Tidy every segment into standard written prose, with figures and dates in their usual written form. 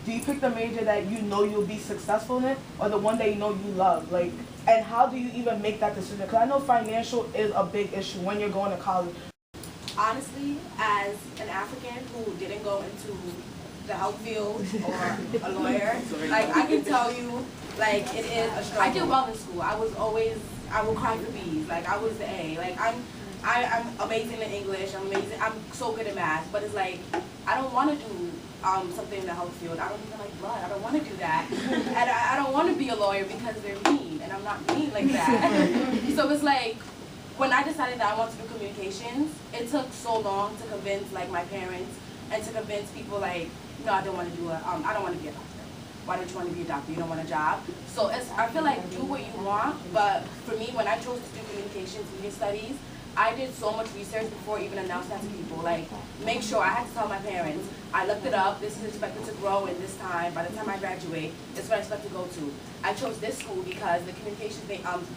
do you pick the major that you know you'll be successful in, or the one that you know you love? Like, and how do you even make that decision? Because I know financial is a big issue when you're going to college. Honestly, as an African who didn't go into the health field or a lawyer, like I can tell you, like it is a struggle. I did well in school. I would cry for B's. Like I was the A. Like I'm amazing in English. I'm so good at math. But it's like I don't want to do something in the health field. I don't even like blood. I don't want to do that. And I don't want to be a lawyer because they're mean, and I'm not mean like that. So it's like, when I decided that I wanted to do communications, it took so long to convince like my parents and to convince people like, no, I don't want to do I don't want to be a doctor. Why don't you want to be a doctor? You don't want a job. So I feel like do what you want, but for me, when I chose to do communications, media studies, I did so much research before even announcing that to people. Like, make sure, I had to tell my parents, I looked it up, this is expected to grow in this time, by the time I graduate, this is what I expect to go to. I chose this school because the communications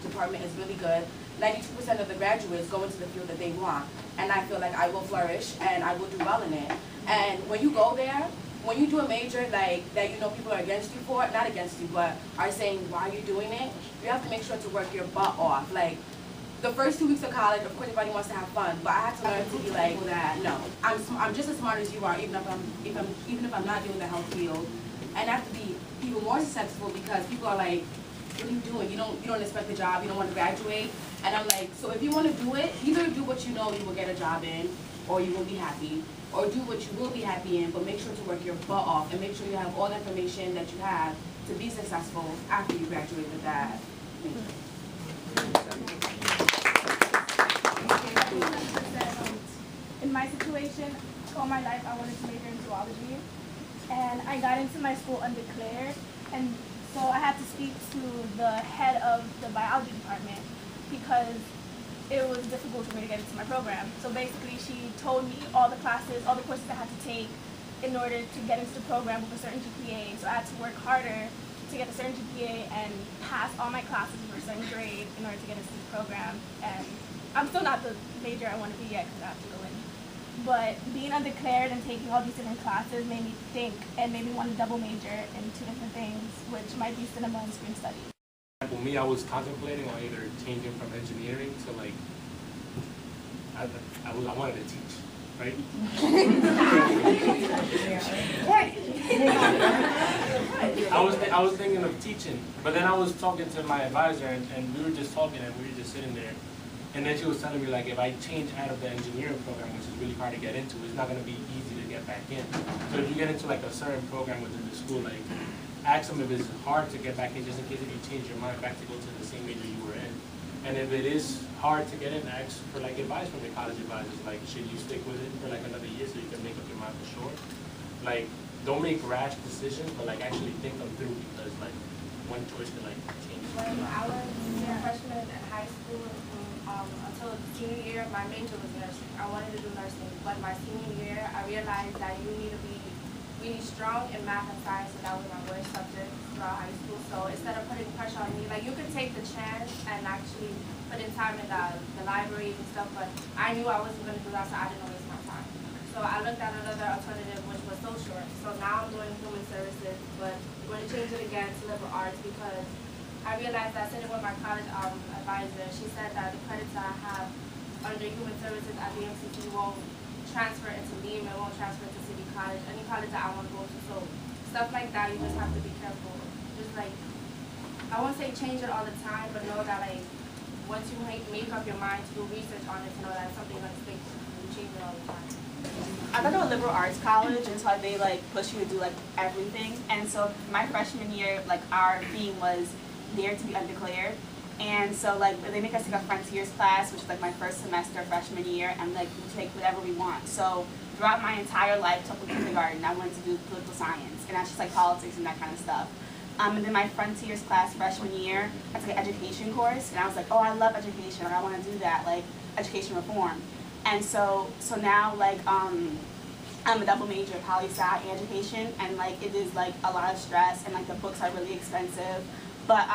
department is really good. 92% of the graduates go into the field that they want, and I feel like I will flourish and I will do well in it. And when you go there, when you do a major like that you know people are against you for, not against you, but are saying why are you doing it, you have to make sure to work your butt off. Like, the first 2 weeks of college, of course, everybody wants to have fun, but I had to learn to be like that. No, I'm just as smart as you are, even if I'm not doing the health field, and I have to be even more successful because people are like, what are you doing? You don't expect the job. You don't want to graduate. And I'm like, so if you want to do it, either do what you know you will get a job in, or you will be happy, or do what you will be happy in, but make sure to work your butt off and make sure you have all the information that you have to be successful after you graduate with that. In my situation, all my life I wanted to major in zoology, and I got into my school undeclared, and so I had to speak to the head of the biology department because it was difficult for me to get into my program. So basically she told me all the classes, all the courses I had to take in order to get into the program with a certain GPA. So I had to work harder to get a certain GPA and pass all my classes with a certain grade in order to get into the program. And I'm still not the major I want to be yet because I have to go in. But being undeclared and taking all these different classes made me think and made me want to double major in two different things, which might be cinema and screen studies. For me, I was contemplating on either changing from engineering to like, I wanted to teach, right? I was thinking of teaching, but then I was talking to my advisor and we were just talking and we were just sitting there. And then she was telling me like if I change out of the engineering program, which is really hard to get into, it's not going to be easy to get back in. So if you get into like a certain program within the school, like ask them if it's hard to get back in, just in case if you change your mind back to go to the same major you were in. And if it is hard to get in, ask for like advice from your college advisors. Like, should you stick with it for like another year so you can make up your mind for sure? Like, don't make rash decisions, but like actually think them through because like one choice can like change. When I was a freshman in high school, until senior year, my major was nursing. I wanted to do nursing, but my senior year, I realized that you need to be really strong in math and science, and that was my worst subject throughout high school. So instead of putting pressure on me, like you could take the chance and actually put in time in the library and stuff, but I knew I wasn't going to do that, so I didn't waste my time. So I looked at another alternative, which was social work. So now I'm doing human services, but I'm going to change it again to liberal arts because I realized that sitting with my college advisor, she said that the credits that I have under human services at the MCC won't transfer into Lehman, it won't transfer into City College, any college that I want to go to. So stuff like that, you just have to be careful. Just like, I won't say change it all the time, but know that like, once you make up your mind to do research on it, to know that it's something that's fixed, you change it all the time. I thought it was a liberal arts college, and so they like push you to do like everything. And so my freshman year, like our theme was Dare to be Undeclared. And so like they make us take a frontiers class, which is like my first semester freshman year, and like we take whatever we want. So throughout my entire life, till kindergarten, I wanted to do political science, and that's just like politics and that kind of stuff. And then my frontiers class freshman year, that's like an education course, and I was like, oh, I love education, or I want to do that, like education reform. And so now like I'm a double major, poli-sci and education, and like it is like a lot of stress, and like the books are really expensive. But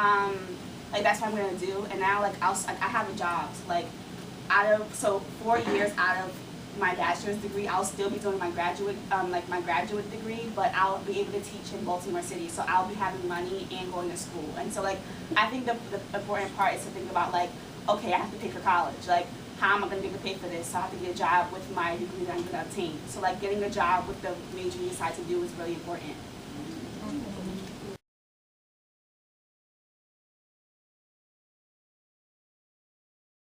like that's what I'm gonna do, and now like I have a job. So, like 4 years out of my bachelor's degree, I'll still be doing my graduate degree, but I'll be able to teach in Baltimore City. So I'll be having money and going to school. And so like, I think the important part is to think about like, okay, I have to pay for college. Like, how am I going to be able to pay for this? So I have to get a job with my degree that I'm going to obtain. So like getting a job with the major you decide to do is really important.